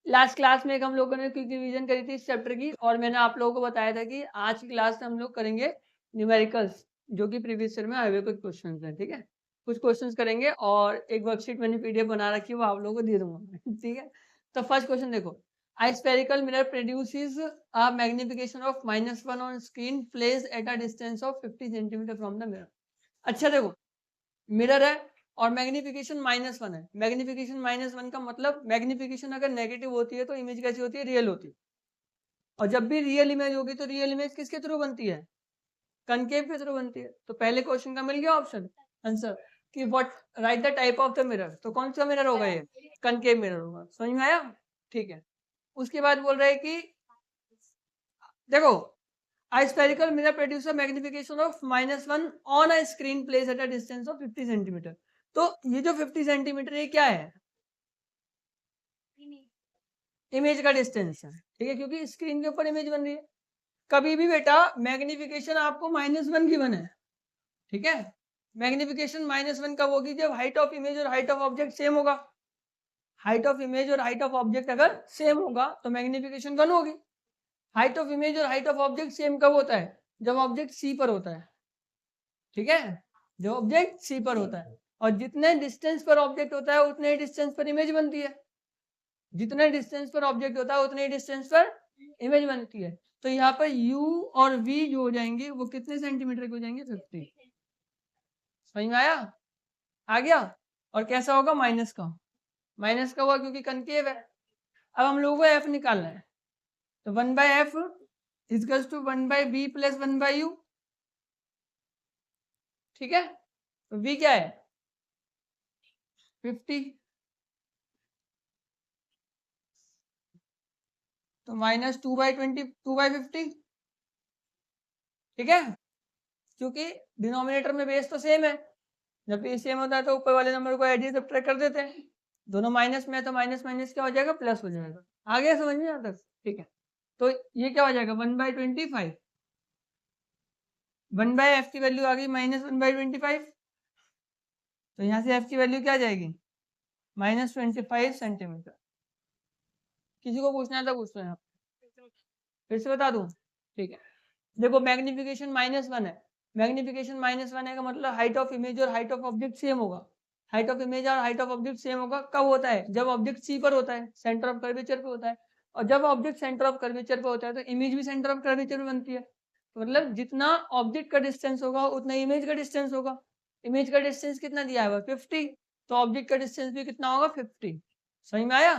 Last class में एक हम लोगों ने क्विक रिवीजन करी थी इस चैप्टर की, और मैंने आप लोगों को बताया था कि आज की क्लास में हम लोग करेंगे न्यूमेरिकल्स, जो कि प्रीवियस ईयर में आए हुए कुछ क्वेश्चन हैं। ठीक है, कुछ क्वेश्चंस करेंगे और एक वर्कशीट मैंने पीडीएफ बना रखी है, वो आप लोगों को दे दूंगा। ठीक है, तो फर्स्ट क्वेश्चन देखो, A spherical mirror produces a magnification of -1 on screen placed at a distance of 50 cm from the mirror। अच्छा देखो, मिरर है और मैग्निफिकेशन -1 है। मैग्निफिकेशन -1 का मतलब, मैग्निफिकेशन अगर नेगेटिव होती है तो इमेज कैसी होती है? रियल होती है। और जब भी रियल इमेज होगी तो रियल इमेज किसके थ्रू बनती है? कनकेव के थ्रू बनती है। तो पहले क्वेश्चन का मिल गया ऑप्शन आंसर कि what, right the type of the mirror. तो कौन सा मिरर होगा? ये कनकेव मिरर होगा। समझ में आया? ठीक है, उसके बाद बोल रहे हैं कि देखो, a spherical mirror produces a magnification of -1 on a screen placed at a distance of 50 cm। तो ये जो 50 सेंटीमीटर ये क्या है? इमेज का डिस्टेंस है। ठीक है, क्योंकि स्क्रीन के ऊपर इमेज बन रही है। कभी भी बेटा मैग्निफिकेशन आपको -1 की बने। ठीक है, मैग्निफिकेशन -1 कब होगी? जब हाइट ऑफ इमेज और हाइट ऑफ ऑब्जेक्ट सेम होगा। हाइट ऑफ इमेज और हाइट ऑफ ऑब्जेक्ट अगर सेम होगा तो मैग्निफिकेशन 1 होगी। हाइट ऑफ इमेज और हाइट ऑफ ऑब्जेक्ट सेम कब होता है? जब ऑब्जेक्ट सी पर होता है। ठीक है, जब ऑब्जेक्ट सी पर होता है, और जितने डिस्टेंस पर ऑब्जेक्ट होता है उतने डिस्टेंस पर इमेज बनती है। जितने डिस्टेंस पर ऑब्जेक्ट होता है उतने डिस्टेंस पर इमेज बनती है। तो यहाँ पर u और v जो हो जाएंगे वो कितने सेंटीमीटर के हो जाएंगे? 50। समझ में आया? आ गया? और कैसा होगा? माइनस का। माइनस का हुआ क्योंकि कनकेव है। अब हम लोगों को f निकालना है, तो 1/f equals to 1/b plus 1/u। ठीक है, तो v क्या है? 50। तो -2/20, 2/50। ठीक है, क्योंकि डिनोमिनेटर में बेस तो सेम है। जब बेस सेम होता है तो ऊपर वाले नंबर को एड सब्ट्रैक्ट कर देते हैं। दोनों माइनस में है तो माइनस माइनस क्या हो जाएगा? प्लस हो जाएगा। आ गया समझ में? यहाँ तक ठीक है। तो ये क्या हो जाएगा? 1/25। 1/f की वैल्यू आ गई -1/25। तो यहाँ से f की वैल्यू क्या आ जाएगी? -25 सेंटीमीटर। किसी को पूछना है तो पूछ लो। यहाँ फिर से बता दूं? ठीक है, देखो मैग्निफिकेशन -1 है। मैग्निफिकेशन -1 है का मतलब हाइट ऑफ इमेज और हाइट ऑफ ऑब्जेक्ट सेम होगा। हाइट ऑफ इमेज और हाइट ऑफ ऑब्जेक्ट सेम होगा कब होता है? जब ऑब्जेक्ट सी पर होता है, सेंटर ऑफ कर्वेचर पे होता है। और जब ऑब्जेक्ट सेंटर ऑफ कर्वेचर पे होता है तो इमेज भी सेंटर ऑफ कर्वेचर में बनती है। तो मतलब जितना ऑब्जेक्ट का डिस्टेंस होगा उतना इमेज का डिस्टेंस होगा। इमेज का डिस्टेंस कितना दिया हुआ? 50। तो ऑब्जेक्ट का डिस्टेंस भी कितना होगा? 50। समझ में आया?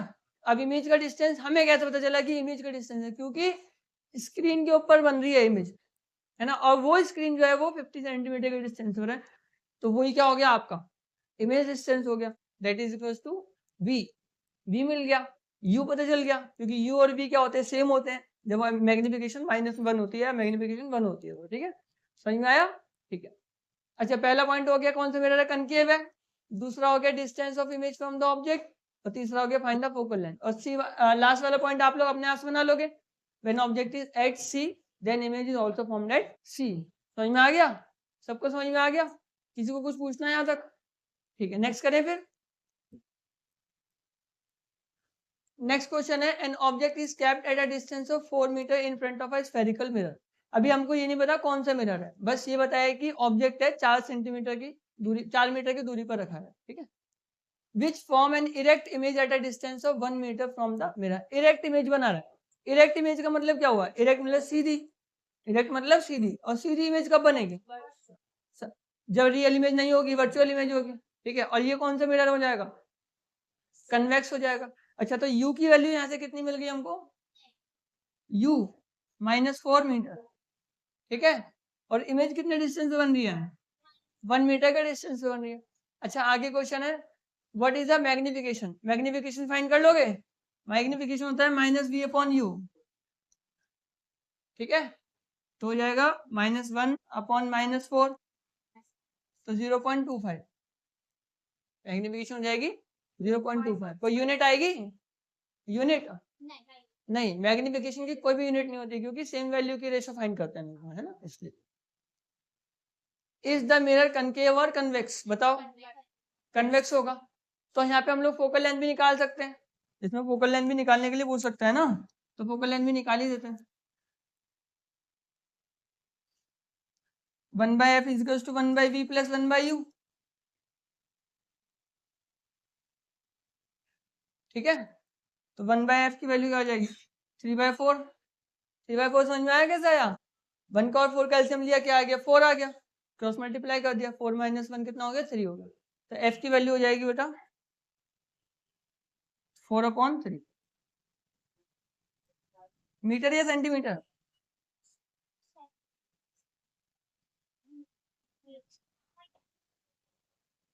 अब इमेज का डिस्टेंस हमें कैसे पता चला कि इमेज का डिस्टेंस है? क्योंकि स्क्रीन के ऊपर बन रही है इमेज, है ना, और वो स्क्रीन जो है वो 50 सेंटीमीटर के डिस्टेंस पर है। तो वही क्या हो गया आपका? इमेज डिस्टेंस हो गया। That is equals to v। v मिल गया, u पता चल गया, क्योंकि u और v क्या होते हैं? सेम होते हैं। जब मैग्निफिकेशन -1 होती है, मैग्निफिकेशन 1 होती है। ठीक है, समझ में आया? ठीक है, अच्छा पहला पॉइंट हो गया कौन सा मिरर है? कनकेव है। दूसरा हो गया distance of image from the object, और तीसरा हो गया फाइंड द फोकल लेंथ। और सी लास्ट वाला पॉइंट आप लोग अपने आप से बना लोगे। When object is at C then image is also formed at C. समझ में आ गया? सबको समझ में आ गया? किसी को कुछ पूछना है यहाँ तक? ठीक है, नेक्स्ट करें फिर। नेक्स्ट क्वेश्चन है, an object is kept at a distance of 4 metre in front of a spherical mirror. अभी हमको ये नहीं पता कौन सा मिरर है, बस ये बताया कि ऑब्जेक्ट है 4 सेंटीमीटर की दूरी, 4 मीटर की दूरी पर रखा है। ठीक है, which form an erect image at a distance of 1 meter from the mirror। erect image बना रहा है। erect image का मतलब क्या हुआ? erect मतलब सीधी। erect मतलब सीधी, और सीधी इमेज कब बनेगी? जब रियल इमेज नहीं होगी, वर्चुअल इमेज होगी। ठीक है, और ये कौन सा मिरर हो जाएगा? कन्वेक्स हो जाएगा। अच्छा, तो u की वैल्यू यहाँ से कितनी मिल गई हमको? u -4 metre. ठीक है, और इमेज कितने डिस्टेंस से बन रही है? 1 मीटर का डिस्टेंस से बन रही है। अच्छा, आगे क्वेश्चन है, what is the magnification? Magnification find कर लोगे? मैग्निफिकेशन होता है -v/u। ठीक है, तो हो जाएगा -1/-4, तो 0.25 मैग्निफिकेशन हो जाएगी 0.25। कोई यूनिट आएगी? यूनिट नहीं, मैग्निफिकेशन की कोई भी यूनिट नहीं होती, क्योंकि सेम वैल्यू की रेशो फाइंड करते हैं, है ना, इसलिए। इज द मिरर कनकेव और कन्वेक्स? बताओ। कन्वेक्स होगा, तो यहाँ पे हम लोग फोकल लेंथ भी निकाल सकते हैं। इसमें फोकल लेंथ भी निकालने के लिए पूछ सकता है ना, तो फोकल लेंथ भी निकाल ही देते हैं। 1/f is to 1/v plus 1/u, ठीक है। तो 1/f की वैल्यू क्या हो जाएगी 3/4। 3/4 समझ में आया कैसे आया, 1 का और 4 का एलसीएम लिया, क्या आ गया 4 आ गया, क्रॉस मल्टीप्लाई कर दिया, 4 - 1 कितना हो गया 3 हो गया। तो f की वैल्यू हो जाएगी बेटा 4/3। मीटर या सेंटीमीटर,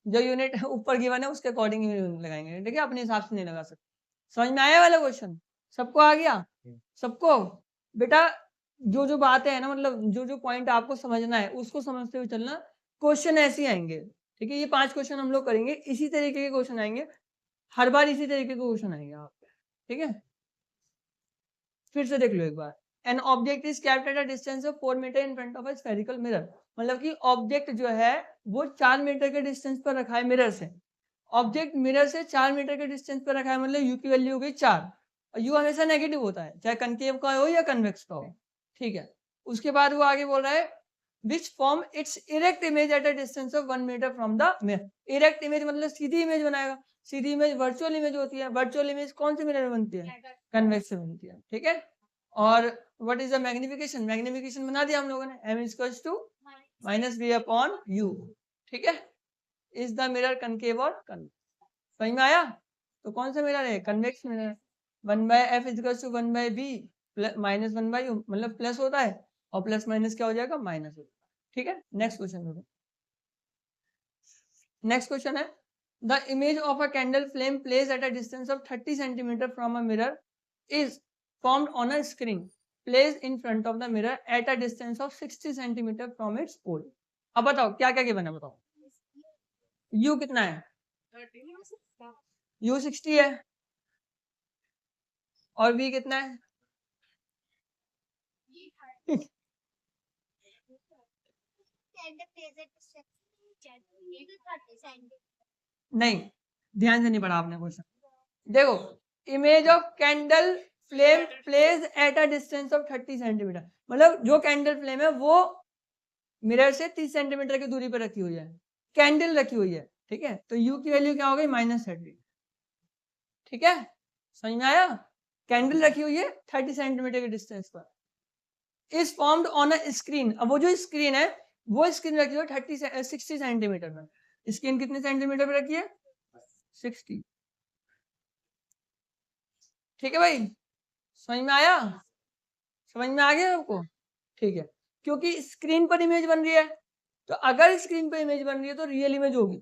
जो यूनिट ऊपर गिवन है उसके अकॉर्डिंग ही लगाएंगे, ठीक है, अपने हिसाब से नहीं लगा सकते। समझ में आया वाला क्वेश्चन, सबको आ गया, सबको। बेटा जो जो बातें है ना, मतलब जो जो पॉइंट आपको समझना है उसको समझते हुए चलना, क्वेश्चन ऐसे ही आएंगे, ठीक है। ये 5 क्वेश्चन हम लोग करेंगे, इसी तरीके के क्वेश्चन आएंगे, हर बार इसी तरीके के क्वेश्चन आएंगे आपके, ठीक है। फिर से देख लो एक बार, an object is kept at a distance of 4 metre in front of a spherical mirror, मतलब कि ऑब्जेक्ट जो है वो 4 मीटर के डिस्टेंस पर रखा है मिरर से। ऑब्जेक्ट मिरर से 4 मीटर के डिस्टेंस पर रखा है, मतलब यू की वैल्यू हो गई 4, और यू हमेशा नेगेटिव होता है, चाहे कनकेव का हो या कन्वेक्स का हो, ठीक है। उसके बाद वो आगे बोल रहा है which form it's erect image at a distance of 1 metre from the mirror. Erect image मतलब सीधी इमेज बनाएगा, सीधी इमेज वर्चुअल इमेज होती है, वर्चुअल इमेज कौन से मिरर में बनती है, कन्वेक्स से बनती है, ठीक है। और what is the magnification, magnification बना दिया हम लोगों ने, m इक्वल्स टू -v/u, ठीक है। इज द मिरर कनकेव और कन्वेक्स, समझ में आया। तो कौन सा मिरर है, convex mirror. 1/f equals to 1/v minus 1/u, मतलब प्लस होता है, और प्लस माइनस क्या हो जाएगा माइनस हो जाएगा, ठीक है। नेक्स्ट क्वेश्चन देखो, नेक्स्ट क्वेश्चन है the image of a candle flame place at a distance of 30 centimetre from a mirror is formed on a screen placed in front of the mirror at a distance of 60 centimeter from its pole। अब बताओ क्या क्या given है, बताओ। u कितना है, u 60 है, और v कितना है नहीं, ध्यान से नहीं पढ़ा आपने क्वेश्चन। देखो, image of candle flame place at a distance of 30 centimetre, मतलब जो कैंडल फ्लेम है वो मिरर से 30 सेंटीमीटर की दूरी पर रखी हुई है, कैंडल रखी हुई है, ठीक है। तो u की वैल्यू क्या हो गई -30, ठीक है। समझ में आया, कैंडल रखी हुई है 30 सेंटीमीटर के डिस्टेंस पर, is formed on a screen. अब वो जो स्क्रीन है वो स्क्रीन रखी हुई है 60 सेंटीमीटर में, स्क्रीन कितने सेंटीमीटर पे रखी है 60, ठीक है भाई। समझ में आया, समझ में आ गया आपको, ठीक है। क्योंकि स्क्रीन पर इमेज बन रही है, तो अगर स्क्रीन पर इमेज बन रही है तो रियल इमेज होगी,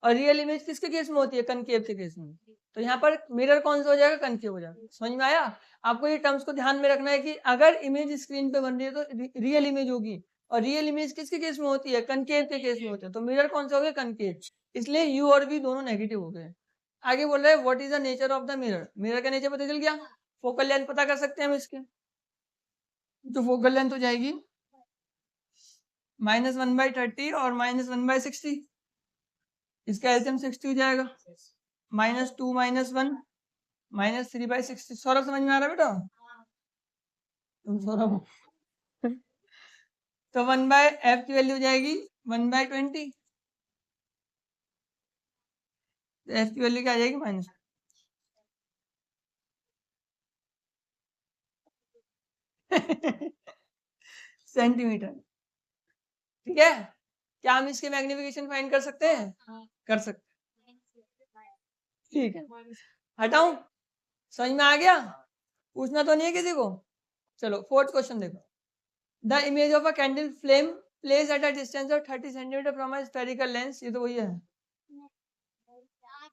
और रियल इमेज किसके केस में होती है, कनकेव के केस में। तो यहाँ पर मिरर कौन सा हो जाएगा, कनकेव हो जाएगा। समझ में आया, आपको ये टर्म्स को ध्यान में रखना है कि अगर इमेज स्क्रीन पे बन रही है तो रियल इमेज होगी, और रियल इमेज किसके केस में होती है, कनकेव के केस में होती है। तो मिरर कौन सा हो गया, कनकेव, इसलिए यू और वी दोनों नेगेटिव हो गए। आगे बोल रहा है what is the nature of the mirror, mirror का नेचर पता चल गया, फोकल लेंथ पता कर सकते हैं हम इसके, तो फोकल लेंथ हो जाएगी -1/30 और -1/60, इसका एलसीएम 60 हो जाएगा, -2 - 1 -3/60। सौरभ समझ में आ रहा है बेटा, तुम सौरभ तो 1/f की वैल्यू हो जाएगी 1/20, तो f की वैल्यू क्या आ जाएगी माइनस सेंटीमीटर, ठीक है। क्या हम इसके मैग्निफिकेशन फाइंड कर सकते हैं, कर सकते, ठीक है। हटाऊं, समझ में आ गया, पूछना तो नहीं है किसी को। चलो फोर्थ क्वेश्चन देखो, the image of a candle flame place at a distance of 30 centimetre from a spherical lens, ये तो वही है।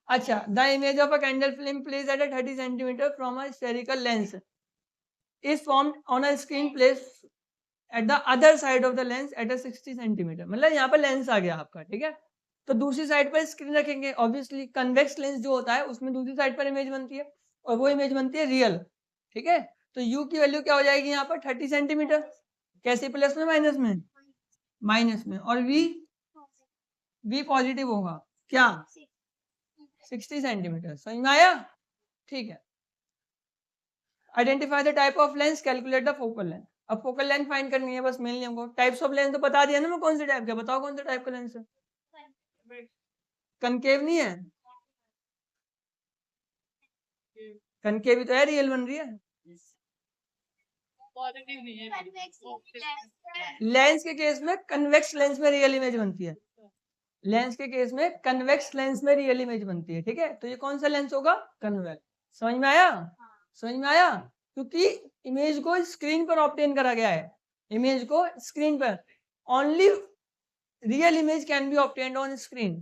अच्छा, the image of a candle flame place at a 30 centimetre from a spherical lens is formed on a screen place at the other side of the lens at a 60 centimetre, मतलब यहाँ पर lens आ गया आपका, ठीक है। तो दूसरी side पर स्क्रीन रखेंगे, ऑब्वियसली कन्वेक्स लेंस जो होता है उसमें दूसरी साइड पर इमेज बनती है, और वो इमेज बनती है रियल, ठीक है। तो u की वैल्यू क्या हो जाएगी यहाँ पर 30 सेंटीमीटर, कैसे, प्लस में माइनस में, माइनस में, और v पॉजिटिव होगा, क्या 60 सेंटीमीटर। समझ में आया, ठीक है। Identify the type of lens, calculate the focal length. अब फोकल लेंथ फाइंड करनी है बस मेनली हमको। टाइप्स ऑफ लेंस तो बता दिया ना मैं, कौन से टाइप का, बताओ कौन से टाइप का लेंस है। कनकेव नहीं है, कनकेव ही तो है, रियल बन रही है। लेंस के केस में कन्वेक्स लेंस में रियल इमेज बनती है। लेंस के केस में कन्वेक्स लेंस में रियल इमेज बनती है, ठीक है। तो ये कौन सा लेंस होगा, कन्वेक्स। समझ में आया, समझ में आया। क्योंकि इमेज को स्क्रीन पर ऑब्टेन करा गया है, इमेज को स्क्रीन पर, only real image can be obtained on screen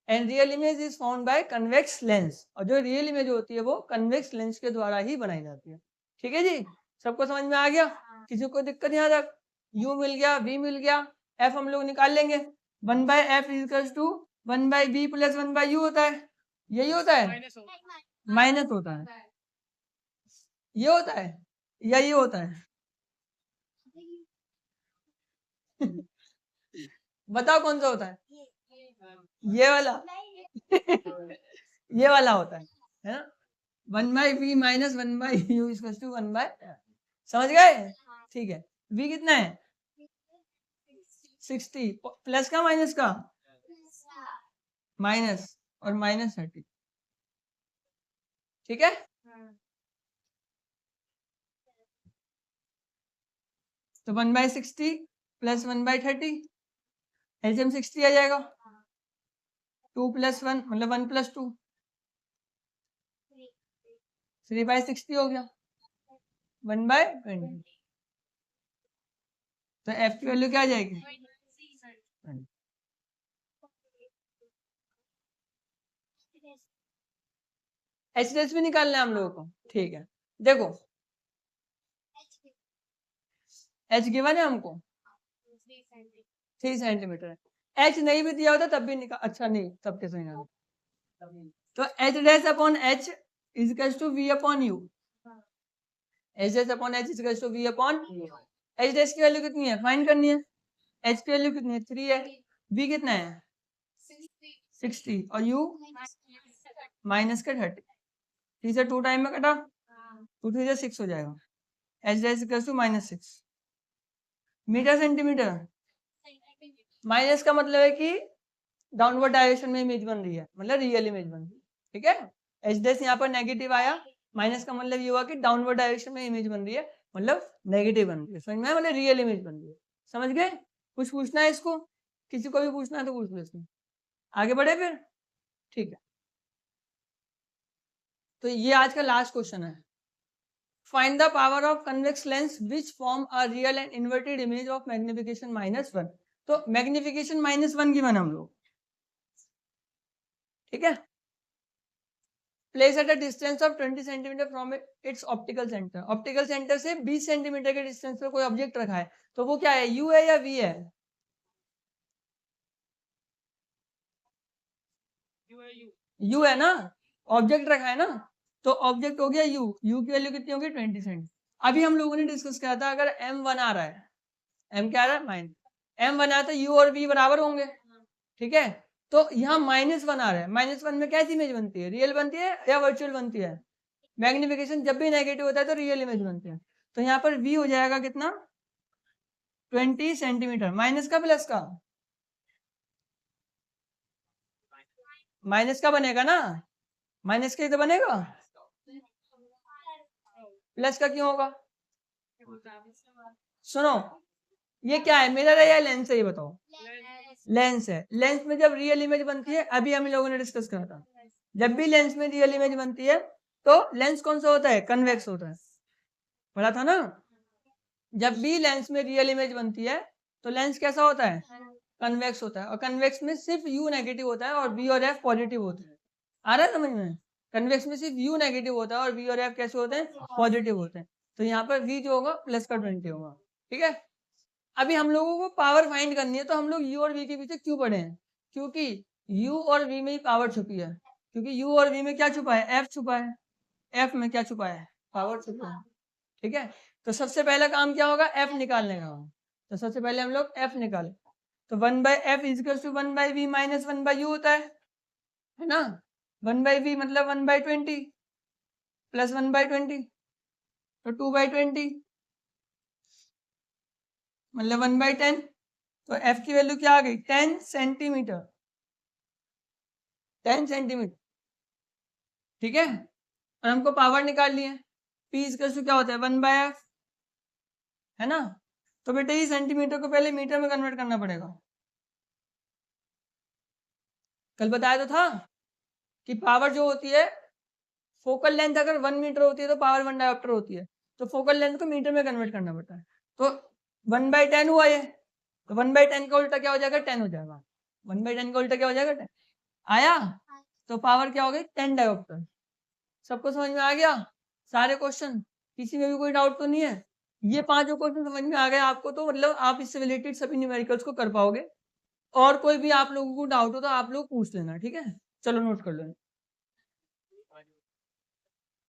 and real image is found by convex lens. और जो रियल इमेज होती है वो कन्वेक्स लेंस के द्वारा ही बनाई जाती है, ठीक है जी। सबको समझ में आ गया, किसी को दिक्कत यहाँ तक। u मिल गया, v मिल गया, f हम लोग निकाल लेंगे। 1/f equals to 1/b plus 1/u होता है, यही होता है, माइनस होता है, ये होता है या ये होता है। बताओ कौन सा होता है, ये वाला। ये वाला होता है ना। 1/v minus 1/u equals to 1/f। समझ गए, ठीक है। v कितना है, 60, प्लस का माइनस का, माइनस, और माइनस 30, ठीक है। तो 1/60 प्लस 1/30, एलसीएम 60 आ जाएगा। 2 + 1 मतलब 1 + 2, 3/60 हो गया, 1/20। तो f की वैल्यू क्या आ जाएगी, एच डेस भी निकालना है हम लोगों को, ठीक है। देखो एच गिवन है हमको 3 सेंटीमीटर है, एच नहीं भी दिया होता तब भी निकाल, अच्छा नहीं तब कैसे निकाल। तो H dash upon H is to V upon U, H dash upon H is to V upon, H dash की वैल्यू कितनी है फाइंड करनी है, एच की वैल्यू कितनी है 3 है, वी कितना है 60 और यू माइनस का 30, 3 से 2 टाइम में कटा, 2 3 से 6 हो जाएगा, H dash equals to -6 metre centimetre. Minus का मतलब है कि डाउनवर्ड डायरेक्शन में इमेज बन रही है, मतलब रियल इमेज बन रही है, ठीक है। एच डैश यहाँ पर नेगेटिव आया, माइनस का मतलब ये हुआ कि डाउनवर्ड डायरेक्शन में इमेज बन रही है, मतलब नेगेटिव बन रही है, समझ में आया, मतलब रियल इमेज बन रही है। समझ गए, कुछ पूछना है इसको, किसी को भी पूछना है तो पूछ लो इसमें, आगे बढ़े फिर, ठीक है। तो ये आज का लास्ट क्वेश्चन है, find the power of convex lens which form a real and inverted image of magnification -1। तो मैग्निफिकेशन -1 गिवन हम लोग, ठीक है। Place at a distance of 20 centimetre from its optical centre, optical centre से 20 centimetre के distance पर कोई object रखा है, तो वो क्या है, यू है या वी है, यू है ना, ऑब्जेक्ट रखा है ना, तो ऑब्जेक्ट हो गया यू, यू की वैल्यू कितनी होगी 20 सेंट। अभी हम लोगों ने डिस्कस किया था अगर m1 आ रहा है, m क्या आ रहा है माइन, m1 आया तो u और v बराबर होंगे, ठीक है। तो यहाँ -1 आ रहा है, -1 में कैसी इमेज बनती है, रियल बनती है या वर्चुअल बनती है, मैग्निफिकेशन जब भी नेगेटिव होता है तो रियल इमेज बनती है। तो यहाँ पर v हो जाएगा कितना 20 सेंटीमीटर, माइनस का प्लस का, माइनस का बनेगा ना, माइनस का तो बनेगा, प्लस का क्यों होगा, सुनो ये क्या है, मिरर है या लेंस है, ये बताओ, लेंस है। लेंस में जब रियल इमेज बनती है, अभी हम लोगों ने डिस्कस करा था, जब भी लेंस में रियल इमेज बनती है तो लेंस कौन सा होता है, कन्वेक्स होता है, पढ़ा था ना। जब भी लेंस में रियल इमेज बनती है तो लेंस कैसा होता है, कन्वेक्स होता है, और कन्वेक्स में सिर्फ यू नेगेटिव होता है और बी और एफ पॉजिटिव होते हैं। आ रहा है समझ में, कन्वेक्स में सिर्फ यू नेगेटिव होता है और बी और एफ कैसे होते हैं, पॉजिटिव होते हैं। तो यहाँ पर वी जो होगा प्लस का 20 होगा, ठीक है। अभी हम लोगों को पावर फाइंड करनी है, तो हम लोग यू और वी के पीछे क्यों पड़े हैं, क्योंकि यू और वी में ही पावर छुपी है, क्योंकि यू और वी में क्या छुपा है, एफ छुपा है, एफ में क्या छुपा है, पावर छुपा है, ठीक है। तो सबसे पहला काम क्या होगा, एफ निकालने का होगा, तो सबसे पहले हम लोग एफ निकालें, तो 1/f equal to 1/v minus 1/u होता है ना, 1/v मतलब 1/20, प्लस 1/20, तो 2/20 मतलब 1/10, तो एफ की वैल्यू क्या आ गई 10 सेंटीमीटर, 10 सेंटीमीटर, ठीक है। और हमको पावर निकालनी है, पी इक्वल टू क्या होता है 1/f, है ना। तो बेटे ये सेंटीमीटर को पहले मीटर में कन्वर्ट करना पड़ेगा। कल बताया तो था कि पावर जो होती है, फोकल लेंथ अगर 1 मीटर होती है तो पावर 1 डायोप्टर होती है, तो फोकल लेंथ को मीटर में कन्वर्ट करना पड़ता है। तो 1/10 हुआ ये, तो 1/10 का उल्टा क्या हो जाएगा 10 हो जाएगा, 1/10 का उल्टा क्या हो जाएगा 10 आया, तो पावर क्या हो गई 10 डायोप्टर। सबको समझ में आ गया सारे क्वेश्चन, किसी में भी कोई डाउट तो नहीं है। ये 5 क्वेश्चन समझ में आ गए आपको, तो मतलब आप इससे रिलेटेड सभी न्यूमेरिकल्स को कर पाओगे। और कोई भी आप लोगों को डाउट हो तो आप लोग पूछ लेना, ठीक है। चलो नोट कर लो।